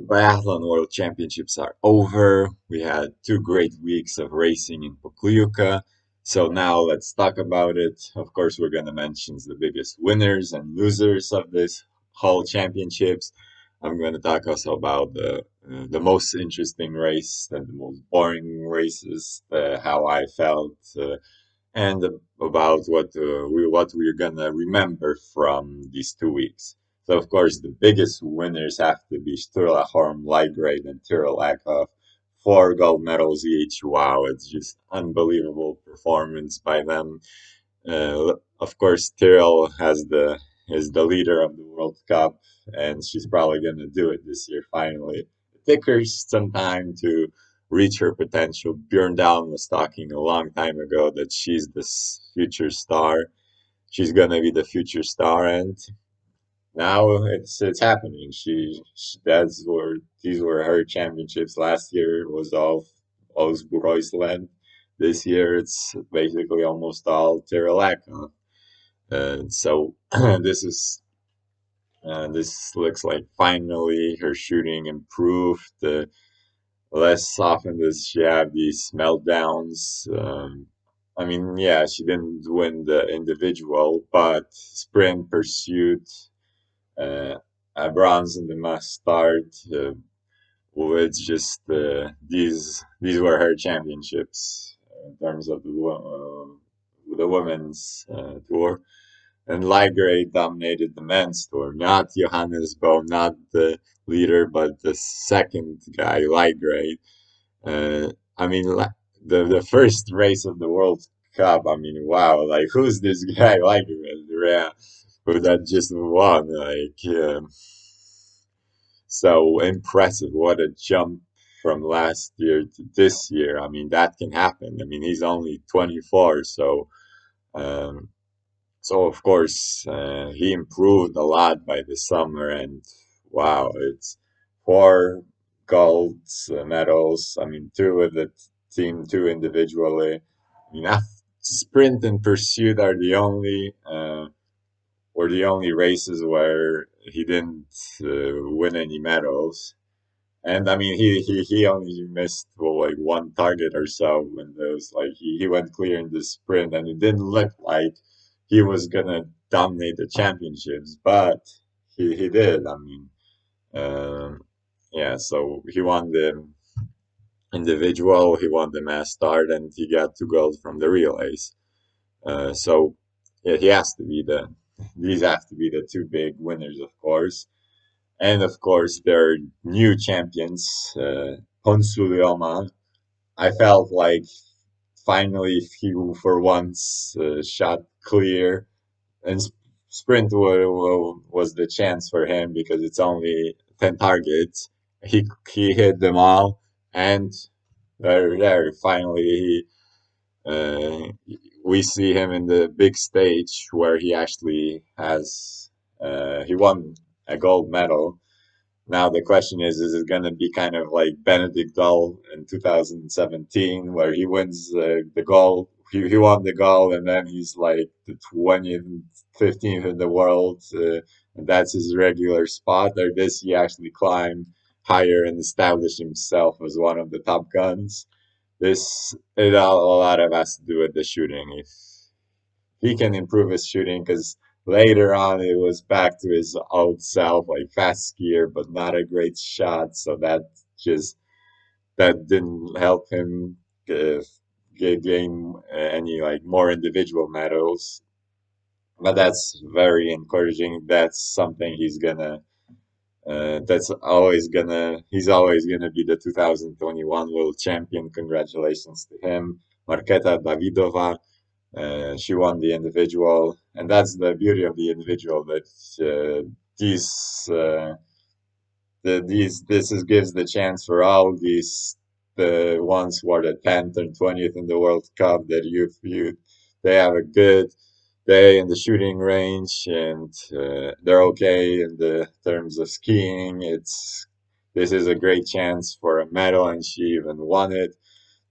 Biathlon World Championships are over. We had 2 great weeks of racing in Pokljuka. So now let's talk about it. Of course, we're going to mention the biggest winners and losers of this whole championships. I'm going to talk also about the most interesting race and the most boring races, how I felt, and about what we're gonna remember from these 2 weeks. So of course the biggest winners have to be Sturla Horn, Ligrade, and Tyrrell Akov. 4 gold medals each. Wow, it's just unbelievable performance by them. Of course, Tyrrell is the leader of the World Cup, and she's probably gonna do it this year finally. It took her some time to reach her potential. Björn Down was talking a long time ago that she's this future star. She's gonna be the future star, and now it's happening. That's where these were her championships. Last year it was all Royceland. This year it's basically almost all Terelaka. So this is this looks like finally her shooting improved. Less often does she have these meltdowns. I mean, yeah, she didn't win the individual, but sprint pursuit, uh, a bronze in the mass start. It's just these were her championships in terms of the women's tour. And Ligrade dominated the men's tour. Not Johannes Bo, not the leader, but the second guy, Ligrade. I mean, the first race of the World Cup. I mean, wow! Like, who's this guy? Ligrade, yeah, who that just won? Like, so impressive! What a jump from last year to this year. I mean, that can happen. I mean, he's only 24, so. Um, so of course he improved a lot by the summer, and wow, it's 4 gold medals. I mean, 2 with the team, 2 individually. I mean, sprint and pursuit are the only races where he didn't win any medals. And I mean, he only missed well, like one target or so when those like he went clear in the sprint, and it didn't look like he was gonna dominate the championships, but he did. I mean, um, yeah. So he won the individual, he won the mass start, and he got 2 gold from the relays. So yeah, he has to be the these have to be the 2 big winners, of course. And of course, there are new champions, Honsulioma. I felt like finally he for once shot clear, and was the chance for him because it's only 10 targets. He hit them all, and there finally uh, we see him in the big stage where he actually has he won a gold medal. Now the question is it going to be kind of like Benedict Doll in 2017, where he wins the goal? He won the goal, and then he's like the 20th, 15th in the world, and that's his regular spot. Or does he actually climb higher and establish himself as one of the top guns? A lot of has to do with the shooting. If he can improve his shooting, because later on it was back to his old self, like fast skier, but not a great shot. So just that didn't help him uh, gain any like more individual medals. But that's very encouraging. That's something he's gonna. He's always gonna be the 2021 world champion. Congratulations to him. Marketa Davidova, she won the individual, and that's the beauty of the individual that these gives the chance for all these the ones who are the 10th and 20th in the World Cup that you they have a good day in the shooting range, and they're okay in the terms of skiing. This is a great chance for a medal, and she even won it.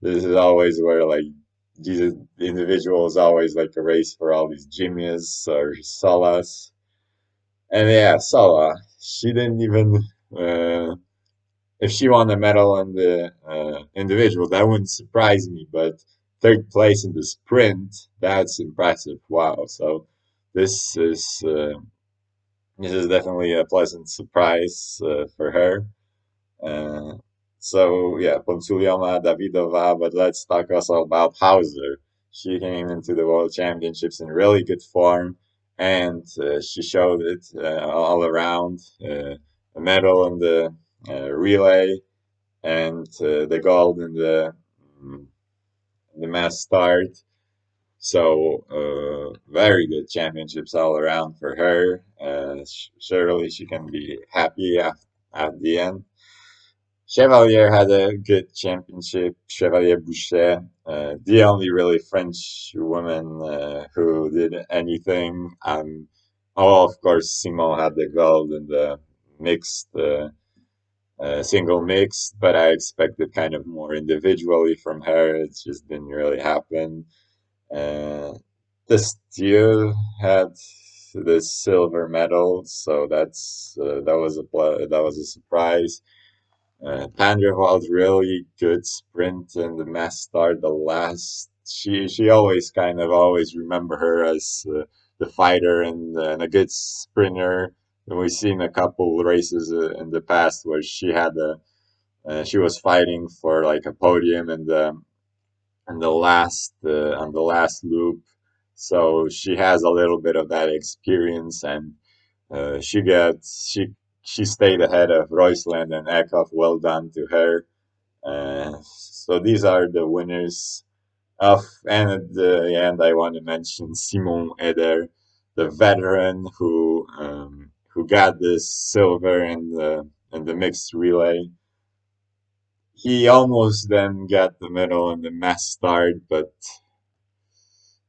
This is always where like these individuals always like a race for all these Jimmys or Salas. And yeah, Salah, she didn't even uh, if she won a medal in the individual, that wouldn't surprise me. But third place in the sprint, that's impressive. Wow! So this is uh, this is definitely a pleasant surprise for her. Uh, so yeah, Ponsulioma, Davidova, but let's talk also about Hauser. She came into the World Championships in really good form, and she showed it all around. A medal in the relay and the gold mm, in the mass start. So very good championships all around for her. Surely she can be happy at the end. Chevalier had a good championship. Chevalier Boucher, the only really French woman who did anything. Oh, of course, Simon had the gold in the mixed single mixed, but I expected kind of more individually from her. It just didn't really happen. Uh, the Steele had the silver medal, so that was a surprise. Vanderwaal's really good sprint in the mass start. The last, she always kind of always remember her as the fighter and a good sprinter. And we've seen a couple races in the past where she was fighting for like a podium in the last loop. So she has a little bit of that experience, and she gets she stayed ahead of Roisland and Eckhoff. Well done to her. So these are the winners of, and at the end, I want to mention Simon Eder, the veteran who got this silver in the mixed relay. He almost then got the medal in the mass start, but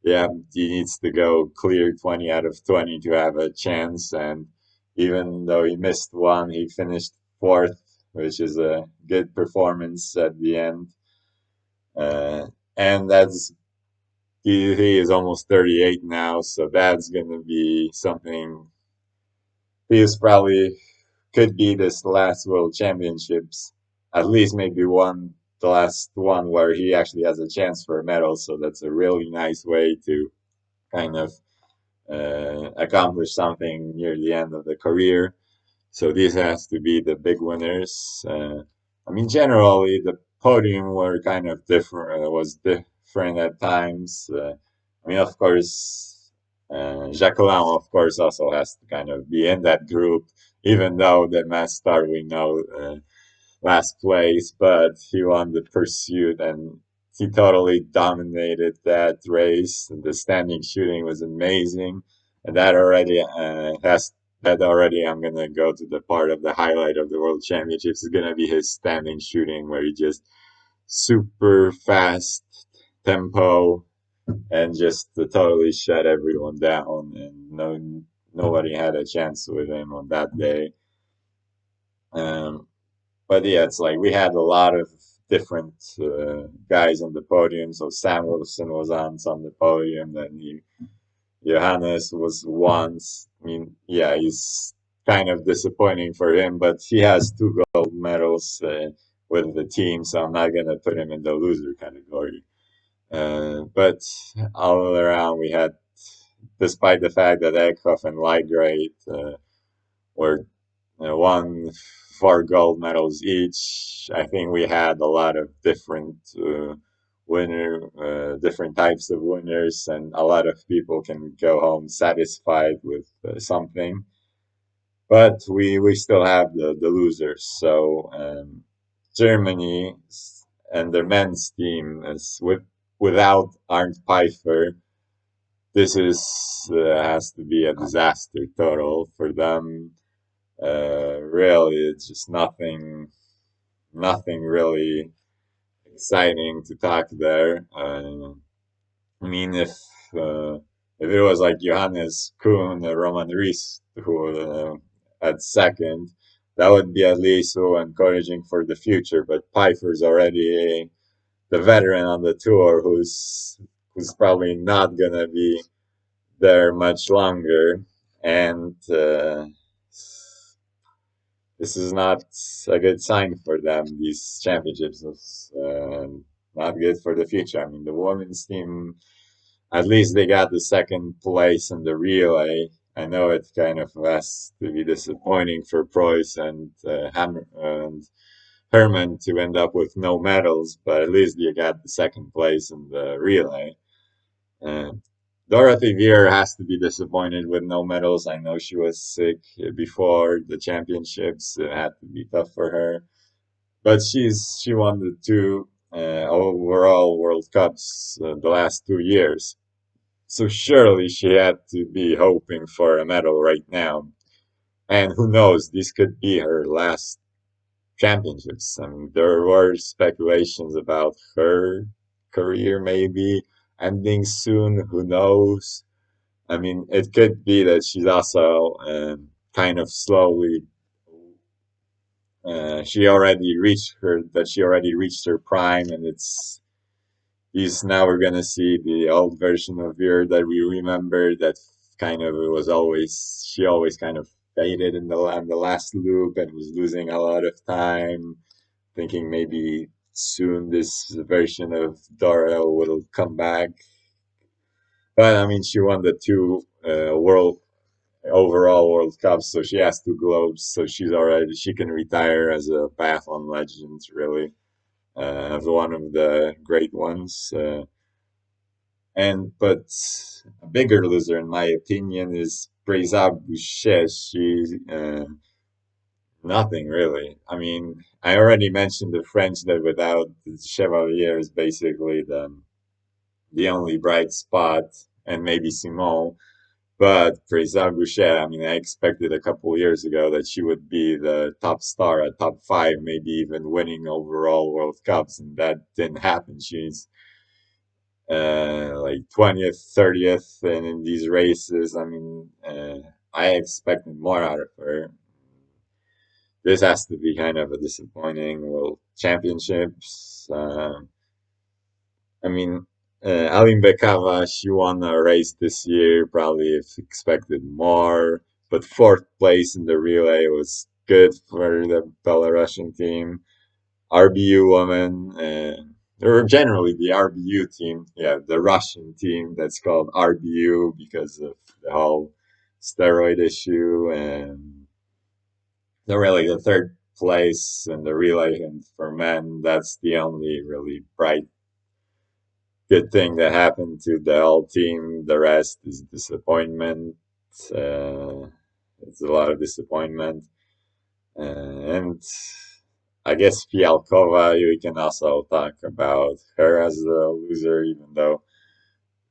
yeah, he needs to go clear 20 out of 20 to have a chance. And even though he missed one, he finished fourth, which is a good performance at the end. Uh, and he is almost 38 now, so that's going to be something. He is probably could be this last World Championships, at least maybe the last one where he actually has a chance for a medal. So that's a really nice way to kind of accomplish something near the end of the career. So these has to be the big winners. I mean, generally the podium were kind of different. Was different at times. I mean, of course, Jacqueline, of course, also has to kind of be in that group, even though the mass start we know last place, but he won the pursuit and he totally dominated that race. The standing shooting was amazing, and that already. I'm gonna go to the part of the highlight of the World Championships is gonna be his standing shooting, where he just super fast tempo and just totally shut everyone down, and nobody had a chance with him on that day. Um, but yeah, it's like we had a lot of different guys on the podium. So Samuelson was on the podium. Then Johannes was once. I mean, yeah, he's kind of disappointing for him, but he has two gold medals with the team, so I'm not gonna put him in the loser category. But all around, we had, despite the fact that Eckhoff and Leitgrid were won 4 gold medals each. I think we had a lot of different types of winners, and a lot of people can go home satisfied with something. But we still have the losers. So Germany and their men's team is without Arndt Pfeiffer. This is has to be a disaster total for them. Really, it's just nothing really exciting to talk there. I mean, if it was like Johannes Kuhn, Roman Reis, who at second, that would be at least so encouraging for the future. But Pfeiffer's already the veteran on the tour, who's probably not gonna be there much longer, and this is not a good sign for them. These championships is not good for the future. I mean, the women's team, at least they got the second place in the relay. I know it kind of has to be disappointing for Preuss and Hammer and Herman to end up with no medals, but at least you got the second place in the relay. And Dorothy Veer has to be disappointed with no medals. I know she was sick before the championships. It had to be tough for her, but she won the two overall World Cups the last 2 years. So surely she had to be hoping for a medal right now. And who knows, this could be her last championships. I mean, there were speculations about her career maybe ending soon. Who knows? I mean, it could be that she's also kind of slowly. She already reached her prime, and it's he's now we're gonna see the old version of her that we remember. That kind of it was always she always kind of faded in the last loop and was losing a lot of time. Thinking maybe soon this version of Dora will come back. But I mean, she won the two world overall World Cups, so she has two globes, so she can retire as a biathlon legend, really, as one of the great ones. And but a bigger loser, in my opinion, is Breza Boucher. She nothing really. I mean, I already mentioned the French that without the Chevalier is basically the only bright spot, and maybe Simon. But Freza Boucher, I mean, I expected a couple years ago that she would be the top star at top five, maybe even winning overall World Cups, and that didn't happen. She's like 20th, 30th, and in these races, I mean, I expected more out of her. This has to be kind of a disappointing World Championships. I mean, Aline Bekava, she won a race this year, probably if expected more, but fourth place in the relay was good for the Belarusian team. RBU woman, or generally the RBU team, yeah, the Russian team that's called RBU because of the whole steroid issue, and they're really the third place in the relay, and for men, that's the only really bright good thing that happened to the whole team. The rest is disappointment. Uh, it's a lot of disappointment. And I guess Fialkova, we can also talk about her as a loser, even though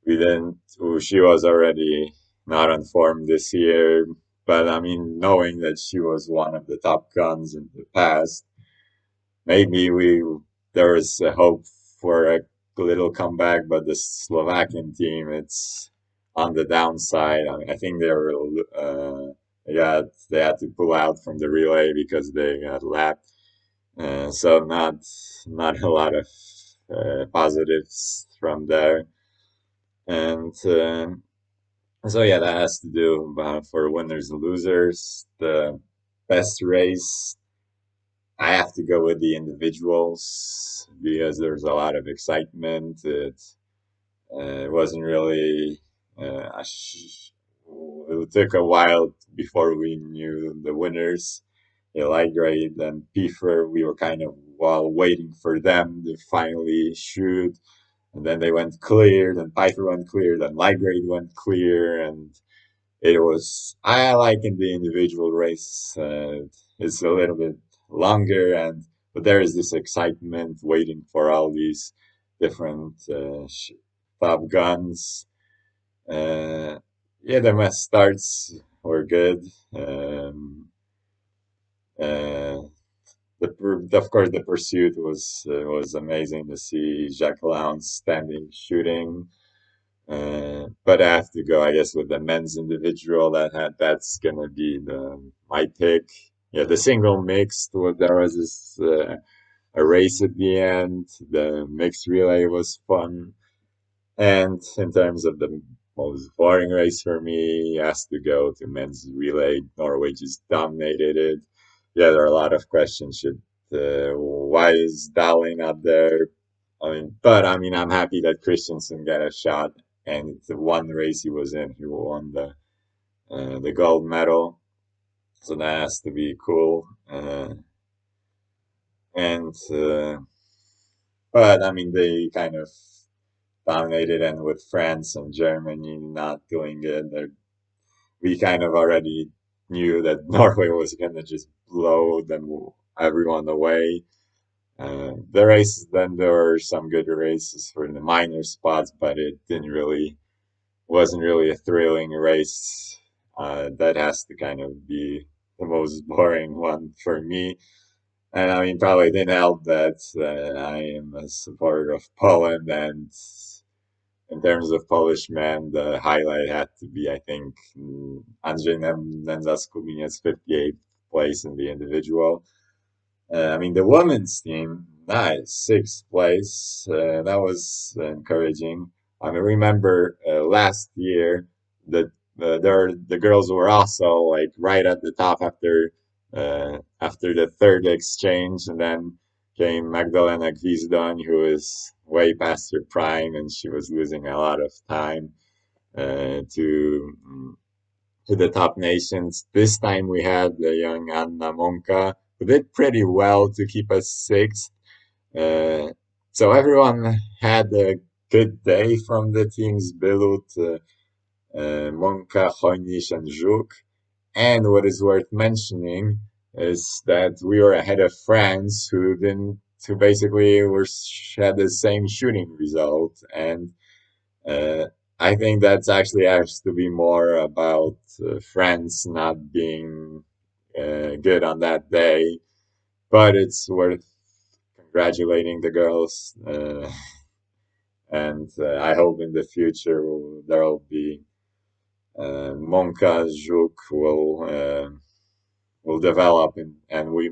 we didn't, she was already not on form this year. But I mean, knowing that she was one of the top guns in the past, maybe there is a hope for a little comeback, but the Slovakian team it's on the downside. I mean, I think they had to pull out from the relay because they got lapped. So not a lot of positives from there, and so yeah, that has to do for winners and losers. The best race I have to go with the individuals because there's a lot of excitement. It wasn't really. It took a while before we knew the winners. Grade and Pfeiffer, we were kind of while waiting for them to finally shoot, and then they went clear. Then Pfeiffer went clear. Then Grade went clear, and it was I like in the individual race. It's a little bit longer, and but there is this excitement waiting for all these different top guns. Uh, yeah, the mass starts were good. Um, uh, of course, the pursuit was amazing to see Jacques Lown standing shooting. But I have to go, I guess, with the men's individual. That's gonna be my pick. Yeah, the single mixed. There was this a race at the end. The mixed relay was fun, and in terms of the most boring race for me, it has to go to men's relay. Norway just dominated it. yeah, there are a lot of questions. Why is Dowling not there? I mean, but I mean, I'm happy that Christensen got a shot, and the one race he was in, he won the gold medal. So that has to be cool. And but I mean, they kind of dominated, and with France and Germany not doing it, we kind of already knew that Norway was gonna just blow them everyone away. The races, then there were some good races for the minor spots, but it didn't really wasn't really a thrilling race. That has to kind of be the most boring one for me. And I mean, probably didn't help that I am a supporter of Poland, and in terms of Polish men, the highlight had to be, I think, Andrzej Nędzas-Kubiniec's 58th place in the individual. I mean, the women's team, nice, sixth place. That was encouraging. I mean, remember last year that the girls were also like right at the top after the third exchange, and then came Magdalena Gwizdon, who is way past her prime, and she was losing a lot of time to the top nations. This time we had the young Anna Monka, who did pretty well to keep us sixth. Uh, so everyone had a good day from the teams Bilut, Monka, Hojniš, and Zhuk. And what is worth mentioning is that we were ahead of France, who basically had the same shooting result. And uh, I think that's actually has to be more about France not being good on that day, but it's worth congratulating the girls, and I hope in the future there'll be Monka Zhuk will develop, and we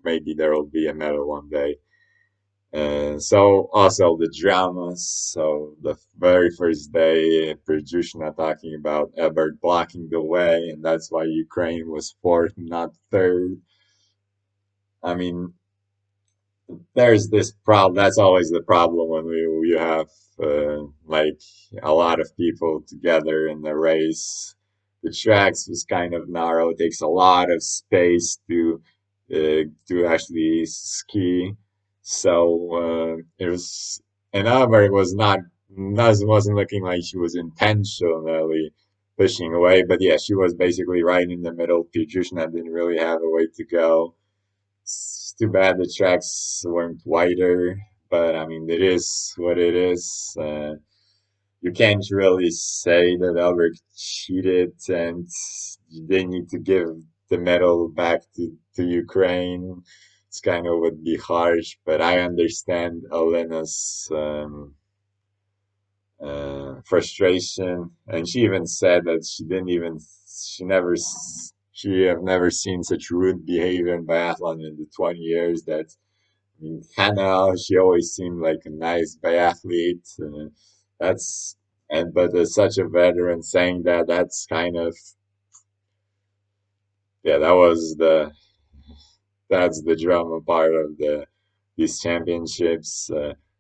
maybe there will be a medal one day. So also the dramas. So the very first day, Perjushna talking about Ebert blocking the way, and that's why Ukraine was fourth, not third. I mean, there's this problem. That's always the problem when we have like a lot of people together in the race. The tracks was kind of narrow. It takes a lot of space to actually ski. So it was, and Albert was not wasn't looking like she was intentionally pushing away, but yeah, she was basically right in the middle. Petrushna didn't really have a way to go. It's too bad the tracks weren't wider, but I mean, it is what it is. You can't really say that Albert cheated and they need to give the medal back to Ukraine. It's kind of would be harsh, but I understand Elena's frustration, and she even said that she have never seen such rude behavior in biathlon in the 20 years that I mean, Hannah, she always seemed like a nice biathlete. That's but as such a veteran saying that, that's kind of yeah, that's the drama part of these championships.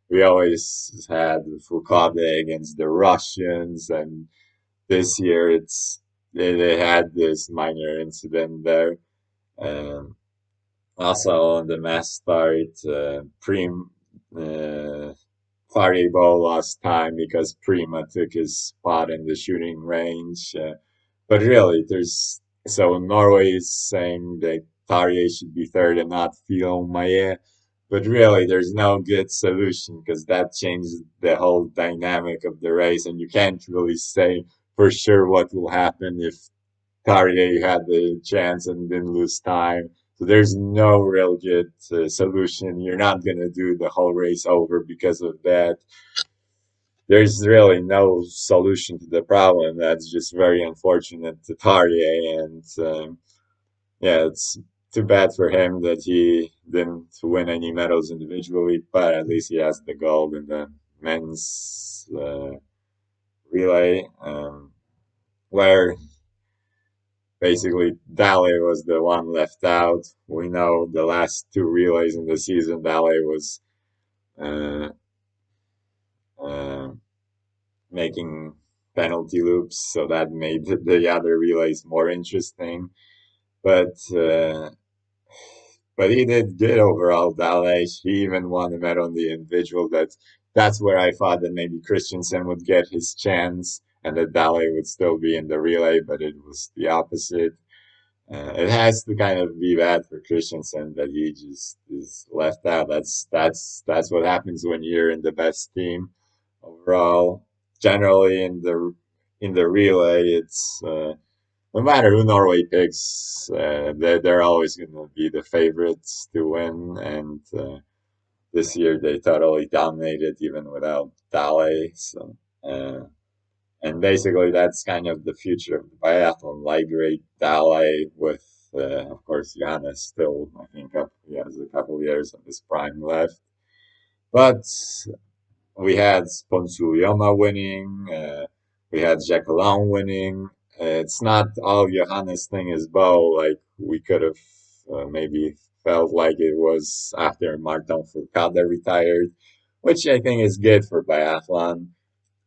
We always had Fukade against the Russians, and this year they had this minor incident there. Um, Also on the mass start, uh, Variable lost time because Prima took his spot in the shooting range. But really, so Norway is saying that Tarje should be third and not Fillon Maillet. But really, there's no good solution because that changes the whole dynamic of the race, and you can't really say for sure what will happen if Tarje had the chance and didn't lose time. So there's no real good solution. You're not gonna do the whole race over because of that. There's really no solution to the problem. That's just very unfortunate to Tarje, and yeah, it's too bad for him that he didn't win any medals individually, but at least he has the gold in the men's relay, where basically Dale was the one left out. We know the last two relays in the season, Dale was uh, uh, making penalty loops, so that made the other relays more interesting. But he did good overall, Dale. He even won a medal on the individual. That's where I thought that maybe Christensen would get his chance and that Dale would still be in the relay, but it was the opposite. It has to kind of be bad for Christensen that he just is left out. That's what happens when you're in the best team overall. Generally in the relay, it's no matter who Norway picks, they're always going to be the favorites to win. And this year they totally dominated even without Dale. So. And basically, that's kind of the future of the biathlon. Light rate Dale with, of course, Johannes still, I think, he has a couple of years of his prime left. But we had Sponsulioma winning, we had Jacqueline winning. It's not all Johannes thing is bow, like we could have maybe felt like it was after Martin Fourcade retired, which I think is good for biathlon.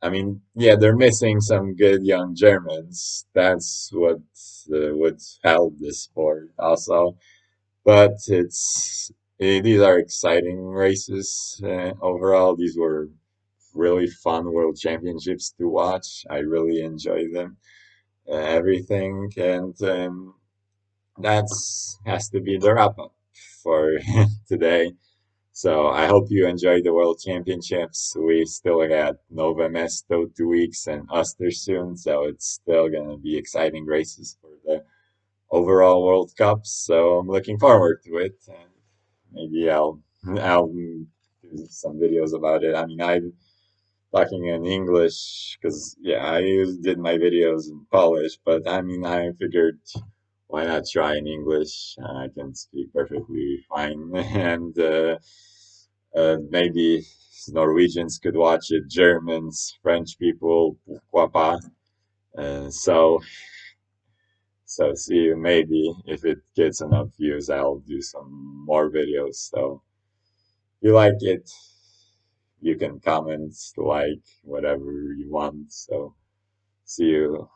I mean, yeah, they're missing some good young Germans. That's what would help this sport also. But these are exciting races overall. These were really fun World Championships to watch. I really enjoy them, everything, and that's has to be the wrap up for today. So I hope you enjoyed the World Championships. We still got Nova Mesto 2 weeks and Östersund, so it's still gonna be exciting races for the overall World Cup. So I'm looking forward to it, and maybe I'll do some videos about it. I mean, I'm talking in English because yeah, I did my videos in Polish, but I mean, I figured why not try in English? I can speak perfectly fine, and maybe Norwegians could watch it, Germans, French people, pourquoi pas? So, see, maybe if it gets enough views, I'll do some more videos. So, if you like it, you can comment, like, whatever you want. So, see you